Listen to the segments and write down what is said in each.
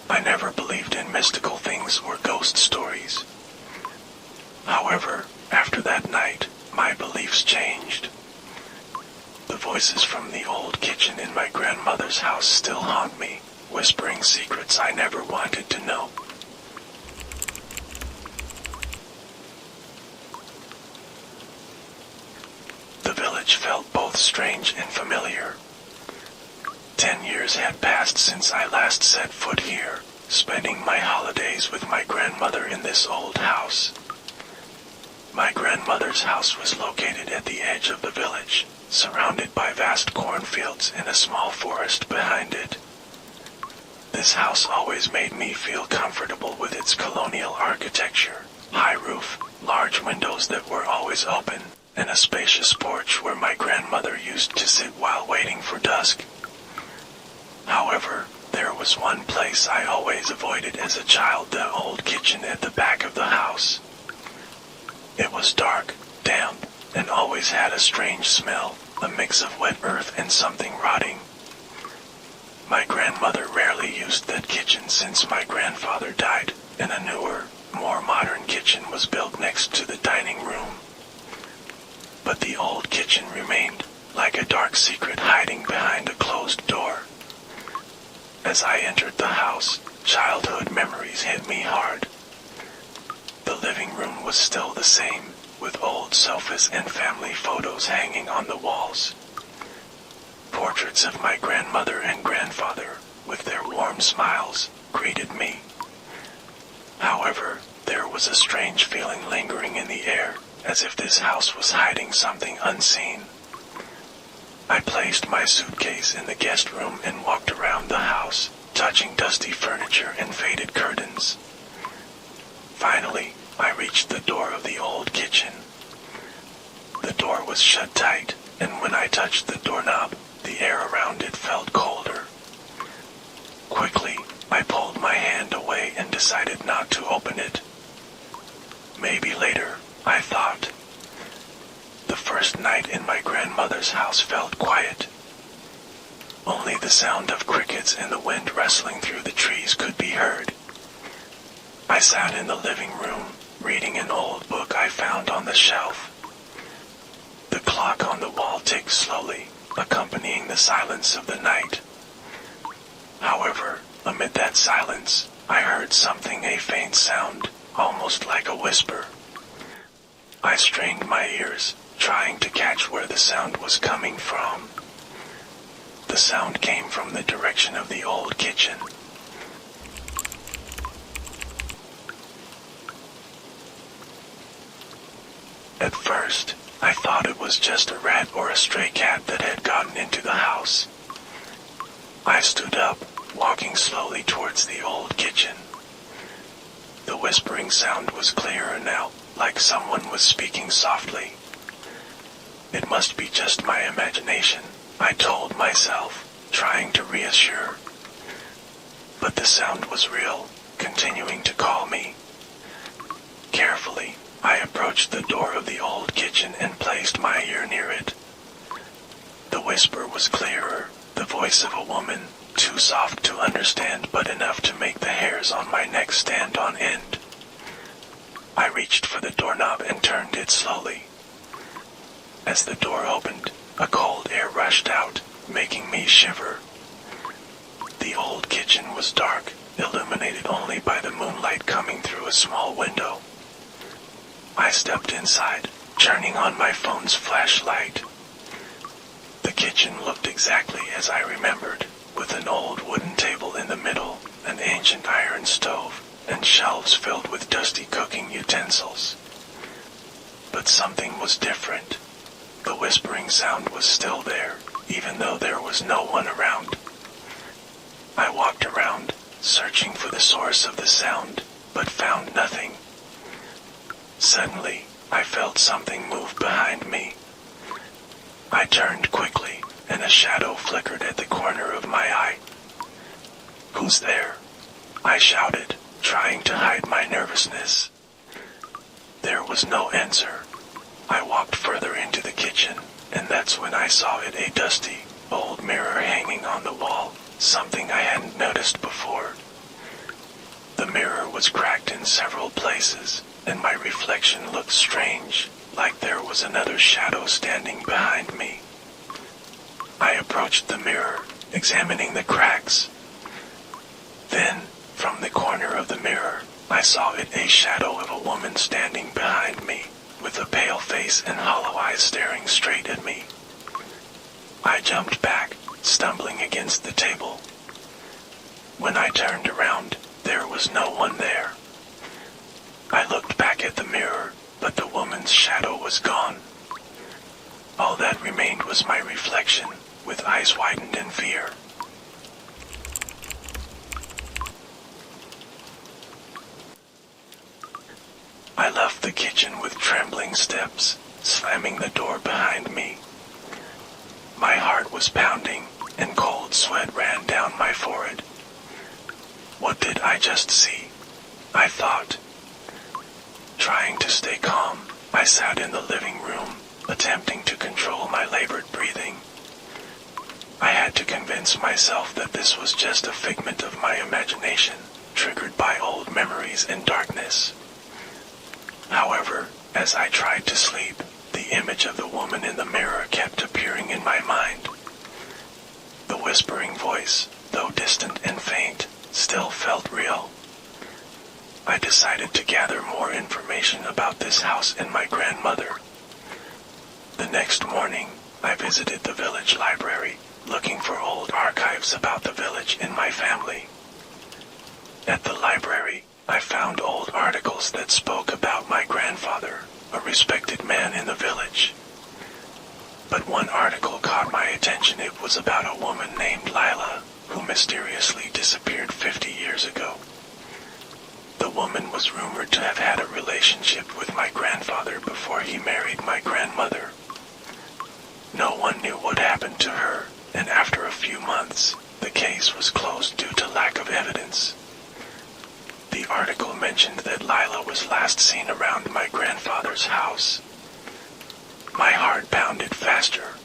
I never believed in mystical things or ghost stories. However, after that night, my beliefs changed. The voices from the old kitchen in my grandmother's house still haunt me, whispering secrets I never wanted to know. The village felt both strange and familiar. 10 years had passed since I last set foot here, spending my holidays with my grandmother in this old house. My grandmother's house was located at the edge of the village, surrounded by vast cornfields and a small forest behind it. This house always made me feel comfortable with its colonial architecture, high roof, large windows that were always open, and a spacious porch where my grandmother used to sit while waiting for dusk. However, there was one place I always avoided as a child, the old kitchen at the back of the house. It was dark, damp, and always had a strange smell, a mix of wet earth and something rotting. My grandmother rarely used that kitchen since my grandfather died, and a newer, more modern kitchen was built next to the dining room. But the old kitchen remained, like a dark secret hiding behind a closed door. As I entered the house, childhood memories hit me hard. The living room was still the same, with old sofas and family photos hanging on the walls. Portraits of my grandmother and grandfather, with their warm smiles, greeted me. However, there was a strange feeling lingering in the air, as if this house was hiding something unseen. I placed my suitcase in the guest room and walked around the house, touching dusty furniture and faded curtains. Finally, I reached the door of the old kitchen. The door was shut tight, and when I touched the doorknob, the air around it felt colder. Quickly, I pulled my hand away and decided not to open it. Maybe later, I thought. The first night in my grandmother's house felt quiet. Only the sound of crickets and the wind rustling through the trees could be heard. I sat in the living room, reading an old book I found on the shelf. The clock on the wall ticked slowly, accompanying the silence of the night. However, amid that silence, I heard something, a faint sound, almost like a whisper. I strained my ears, trying to catch where the sound was coming from. The sound came from the direction of the old kitchen. At first, I thought it was just a rat or a stray cat that had gotten into the house. I stood up, walking slowly towards the old kitchen. The whispering sound was clearer now, like someone was speaking softly. It must be just my imagination, I told myself, trying to reassure. But the sound was real, continuing to call me. Carefully, I approached the door of the old kitchen and placed my ear near it. The whisper was clearer, the voice of a woman, too soft to understand but enough to make the hairs on my neck stand on end. I reached for the doorknob and turned it slowly. As the door opened, a cold air rushed out, making me shiver. The old kitchen was dark, illuminated only by the moonlight coming through a small window. I stepped inside, turning on my phone's flashlight. The kitchen looked exactly as I remembered, with an old wooden table in the middle, an ancient iron stove, and shelves filled with dusty cooking utensils. But something was different. The whispering sound was still there, even though there was no one around. I walked around, searching for the source of the sound, but found nothing. Suddenly, I felt something move behind me. I turned quickly, and a shadow flickered at the corner of my eye. "Who's there?" I shouted, trying to hide my nervousness. There was no answer. I walked further into the kitchen, and that's when I saw it, a dusty, old mirror hanging on the wall, something I hadn't noticed before. The mirror was cracked in several places, and my reflection looked strange, like there was another shadow standing behind me. I approached the mirror, examining the cracks. Then, from the corner of the mirror, I saw a shadow of a woman standing behind me, with a pale face and hollow eyes staring straight at me. I jumped back, stumbling against the table. When I turned around, there was no one there. I looked back at the mirror, but the woman's shadow was gone. All that remained was my reflection, with eyes widened in fear. I left the kitchen with trembling steps, slamming the door behind me. My heart was pounding, and cold sweat ran down my forehead. What did I just see? I thought. Trying to stay calm, I sat in the living room, attempting to control my labored breathing. I had to convince myself that this was just a figment of my imagination, triggered by old memories and darkness. However, as I tried to sleep, the image of the woman in the mirror kept appearing in my mind. The whispering voice, though distant and faint, still felt real. I decided to gather more information about this house and my grandmother. The next morning, I visited the village library, looking for old archives about the village and my family. At the library, I found old articles that spoke about my grandfather, a respected man in the village. But one article caught my attention. It was about a woman named Lila, who mysteriously disappeared 50 years ago. The woman was rumored to have had a relationship with my grandfather before he married my grandmother. No one knew what happened to her, and after a few months, the case was closed due to lack of evidence. The article mentioned that Lila was last seen around my grandfather's house. My heart pounded faster.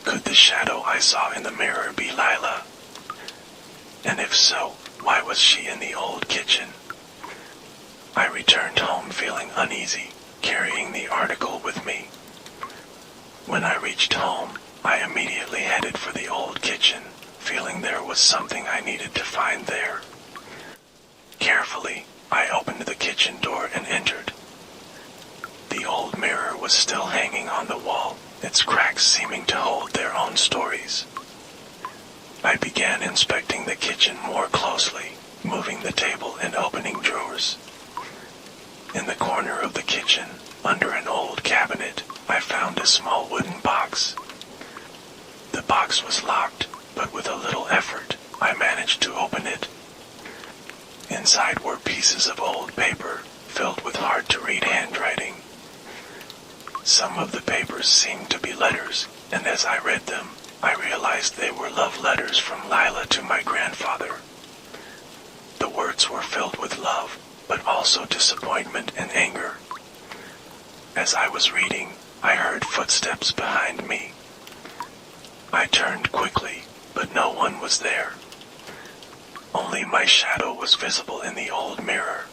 Could the shadow I saw in the mirror be Lila? And if so, why was she in the old kitchen? I returned home feeling uneasy, carrying the article with me. When I reached home, I immediately headed for the old kitchen, feeling there was something I needed to find there. Carefully, I opened the kitchen door and entered. The old mirror was still hanging on the wall, its cracks seeming to hold their own stories. I began inspecting the kitchen more closely, moving the table and opening drawers. In the corner of the kitchen, under an old cabinet, I found a small wooden box. The box was locked, but with a little effort, I managed to open it. Inside were pieces of old paper, filled with hard-to-read handwriting. Some of the papers seemed to be letters, and as I read them, I realized they were love letters from Lila to my grandfather. The words were filled with love, but also disappointment and anger. As I was reading, I heard footsteps behind me. I turned quickly, but no one was there. Only my shadow was visible in the old mirror.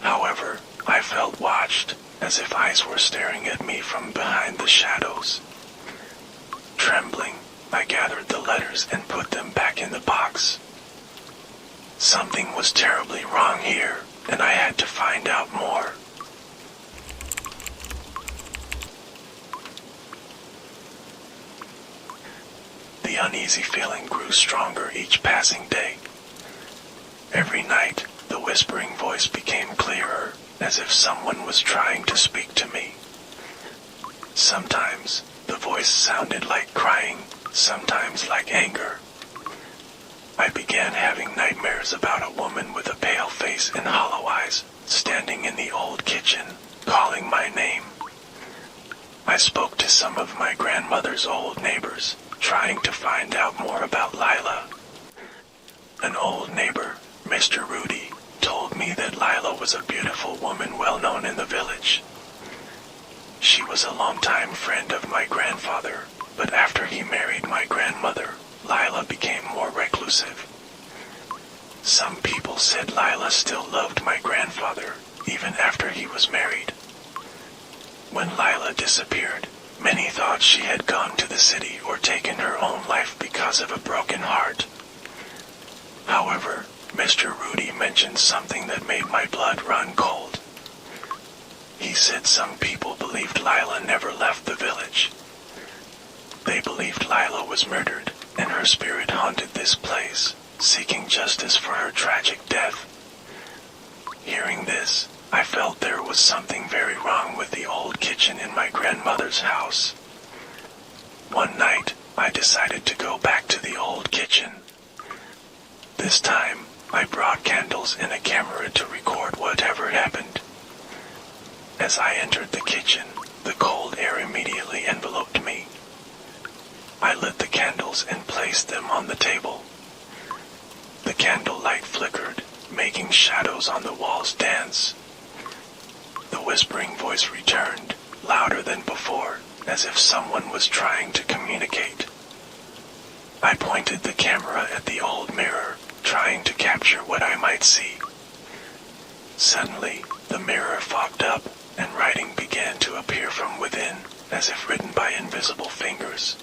However, I felt watched, as if eyes were staring at me from behind the shadows. Trembling, I gathered the letters and put them back in the box. Something was terribly wrong here, and I had to find out more. The uneasy feeling grew stronger each passing day. Every night, the whispering voice became clearer, as if someone was trying to speak to me. Sometimes, the voice sounded like crying, sometimes like anger. I began having nightmares about a woman with a pale face and hollow eyes, standing in the old kitchen, calling my name. I spoke to some of my grandmother's old neighbors, trying to find out more about Lila. An old neighbor, Mr. Rudy, told me that Lila was a beautiful woman well known in the village. She was a longtime friend of my grandfather, but after he married my grandmother, Lila became more reclusive. Some people said Lila still loved my grandfather, even after he was married. When Lila disappeared, many thought she had gone to the city or taken her own life because of a broken heart. However, Mr. Rudy mentioned something that made my blood run cold. He said some people believed Lila never left the village. They believed Lila was murdered, and her spirit haunted this place, seeking justice for her tragic death. Hearing this, I felt there was something very wrong with the old kitchen in my grandmother's house. One night, I decided to go back to the old kitchen. This time, I brought candles and a camera to record whatever happened. As I entered the kitchen, the cold air immediately enveloped me. I lit the candles and placed them on the table. The candlelight flickered, making shadows on the walls dance. The whispering voice returned, louder than before, as if someone was trying to communicate. I pointed the camera at the old mirror, trying to capture what I might see. Suddenly, the mirror fogged up, and writing began to appear from within, as if written by invisible fingers.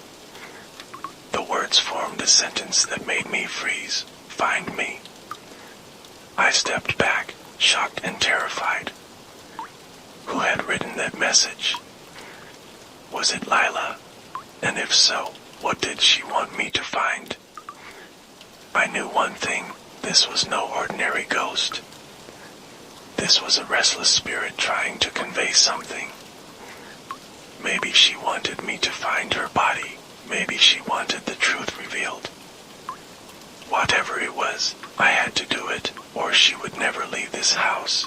The words formed a sentence that made me freeze. Find me. I stepped back, shocked and terrified. Who had written that message? Was it Lila? And if so, what did she want me to find? I knew one thing, this was no ordinary ghost. This was a restless spirit trying to convey something. Maybe she wanted me to find her body. Maybe she wanted the truth revealed. Whatever it was, I had to do it, or she would never leave this house.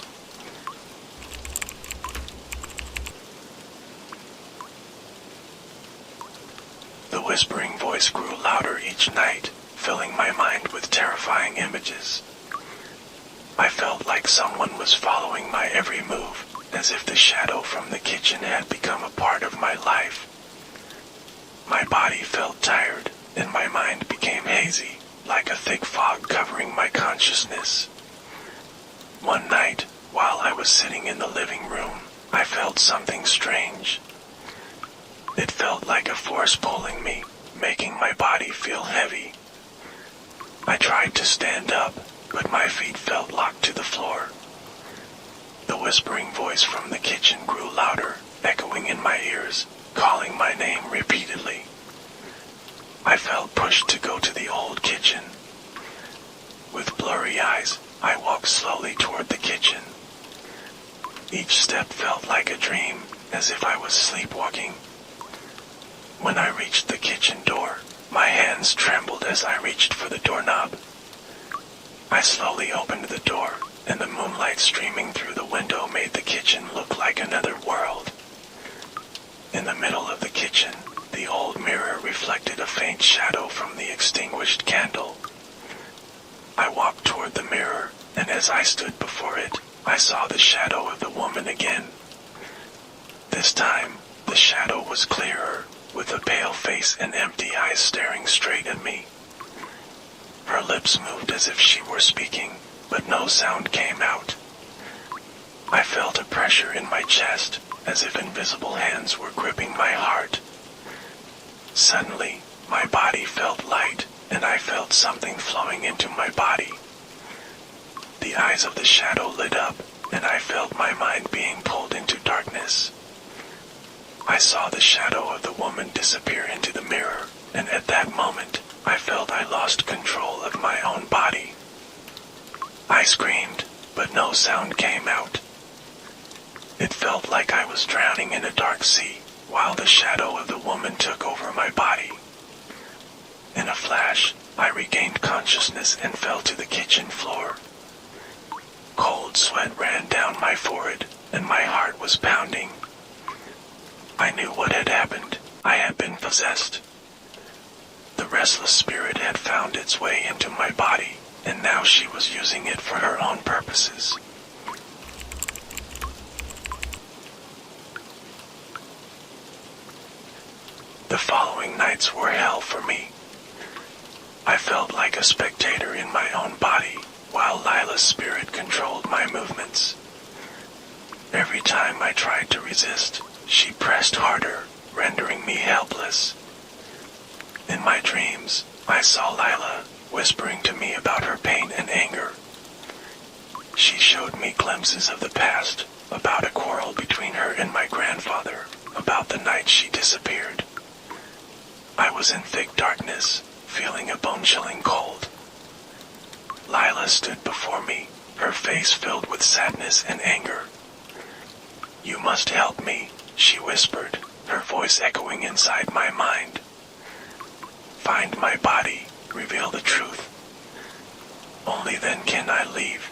The whispering voice grew louder each night, filling my mind with terrifying images. I felt like someone was following my every move, as if the shadow from the kitchen had become a part of my life. My body felt tired, and my mind became hazy, like a thick fog covering my consciousness. One night, while I was sitting in the living room, I felt something strange. It felt like a force pulling me, making my body feel heavy. I tried to stand up, but my feet felt locked to the floor. The whispering voice from the kitchen grew louder, echoing in my ears, calling my name repeatedly. I felt pushed to go to the old kitchen. With blurry eyes, I walked slowly toward the kitchen. Each step felt like a dream, as if I was sleepwalking. When I reached the kitchen door, my hands trembled as I reached for the doorknob. I slowly opened the door, and the moonlight streaming through the window made the kitchen look like another world. In the middle of the kitchen, the old mirror reflected a faint shadow from the extinguished candle. I walked toward the mirror, and as I stood before it, I saw the shadow of the woman again. This time, the shadow was clearer, with a pale face and empty eyes staring straight at me. Her lips moved as if she were speaking, but no sound came out. I felt a pressure in my chest, as if invisible hands were gripping my heart. Suddenly, my body felt light, and I felt something flowing into my body. The eyes of the shadow lit up, and I felt my mind being pulled into darkness. I saw the shadow of the woman disappear into the mirror, and at that moment, I felt I lost control of my own body. I screamed, but no sound came out. It felt like I was drowning in a dark sea, while the shadow of the woman took over my body. In a flash, I regained consciousness and fell to the kitchen floor. Cold sweat ran down my forehead, and my heart was pounding. I knew what had happened. I had been possessed. The restless spirit had found its way into my body, and now she was using it for her own purposes. The following nights were hell for me. I felt like a spectator in my own body, while Lila's spirit controlled my movements. Every time I tried to resist, she pressed harder, rendering me helpless. In my dreams, I saw Lila, whispering to me about her pain and anger. She showed me glimpses of the past, about a quarrel between her and my grandfather, about the night she disappeared. I was in thick darkness, feeling a bone-chilling cold. Lila stood before me, her face filled with sadness and anger. "You must help me," she whispered, her voice echoing inside my mind. "Find my body, reveal the truth. Only then can I leave."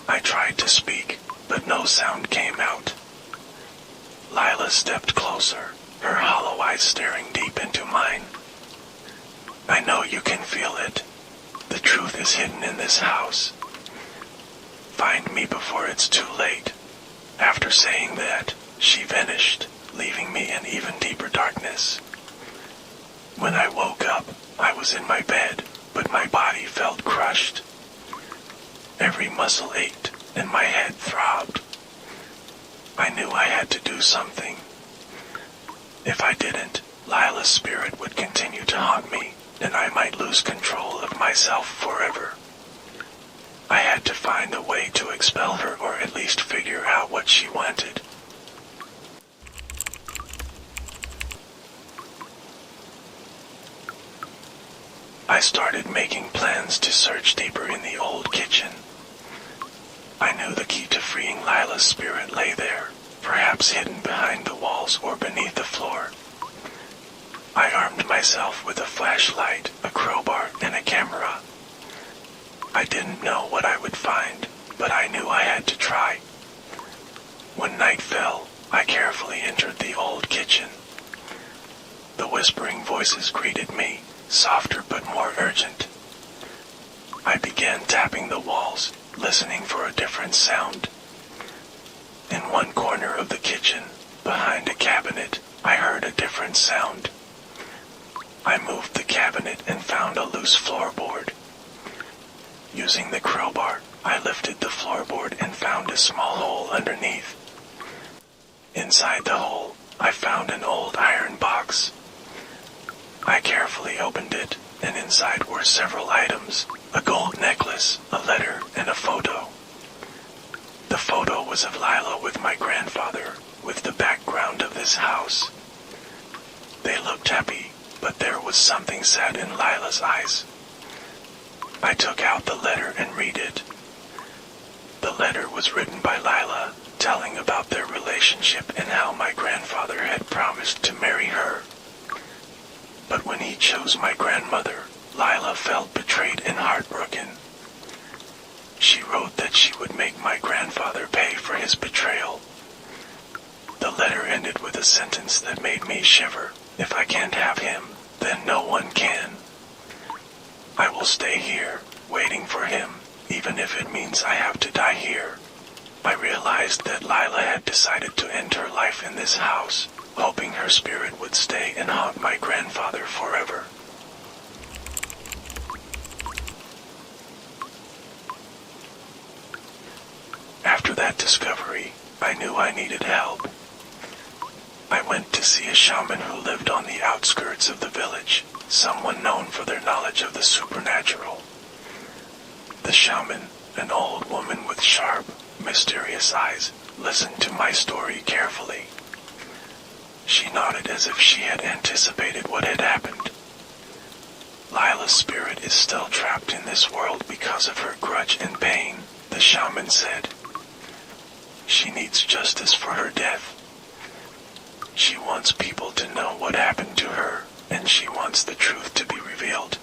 I tried to speak, but no sound came out. Lila stepped closer, her hollow eyes staring deep into mine. "I know you can feel it. The truth is hidden in this house. Find me before it's too late." After saying that, she vanished, leaving me in even deeper darkness. When I woke up, I was in my bed, but my body felt crushed. Every muscle ached, and my head throbbed. I knew I had to do something. If I didn't, Lila's spirit would continue to haunt me, and I might lose control of myself forever. I had to find a way to expel her, or at least figure out what she wanted. I started making plans to search deeper in the old kitchen. I knew the key to freeing Lila's spirit lay there, perhaps hidden behind the walls or beneath the floor. I armed myself with a flashlight, a crowbar, and a camera. I didn't know what I would find, but I knew I had to try. When night fell, I carefully entered the old kitchen. The whispering voices greeted me, softer but more urgent. I began tapping the walls, listening for a different sound. In one corner of the kitchen, behind a cabinet, I heard a different sound. I moved the cabinet and found a loose floorboard. Using the crowbar, I lifted the floorboard and found a small hole underneath. Inside the hole, I found an old iron box. I carefully opened it, and inside were several items: a gold necklace, a letter, and a photo. The photo was of Lila with my grandfather, with the background of this house. They looked happy, but there was something sad in Lila's eyes. I took out the letter and read it. The letter was written by Lila, telling about their relationship and how my grandfather had promised to marry her. But when he chose my grandmother, Lila felt betrayed and heartbroken. She wrote that she would make my grandfather pay for his betrayal. The letter ended with a sentence that made me shiver: "If I can't have him, then no one can. I will stay here, waiting for him, even if it means I have to die here." I realized that Lila had decided to end her life in this house, hoping her spirit would stay and haunt my grandfather forever. After that discovery, I knew I needed help. I went to see a shaman who lived on the outskirts of the village, someone known for their knowledge of the supernatural. The shaman, an old woman with sharp, mysterious eyes, listened to my story carefully. She nodded as if she had anticipated what had happened. Lila's spirit is still trapped in this world because of her grudge and pain, the shaman said. She needs justice for her death. She wants people to know what happened to her, and she wants the truth to be revealed.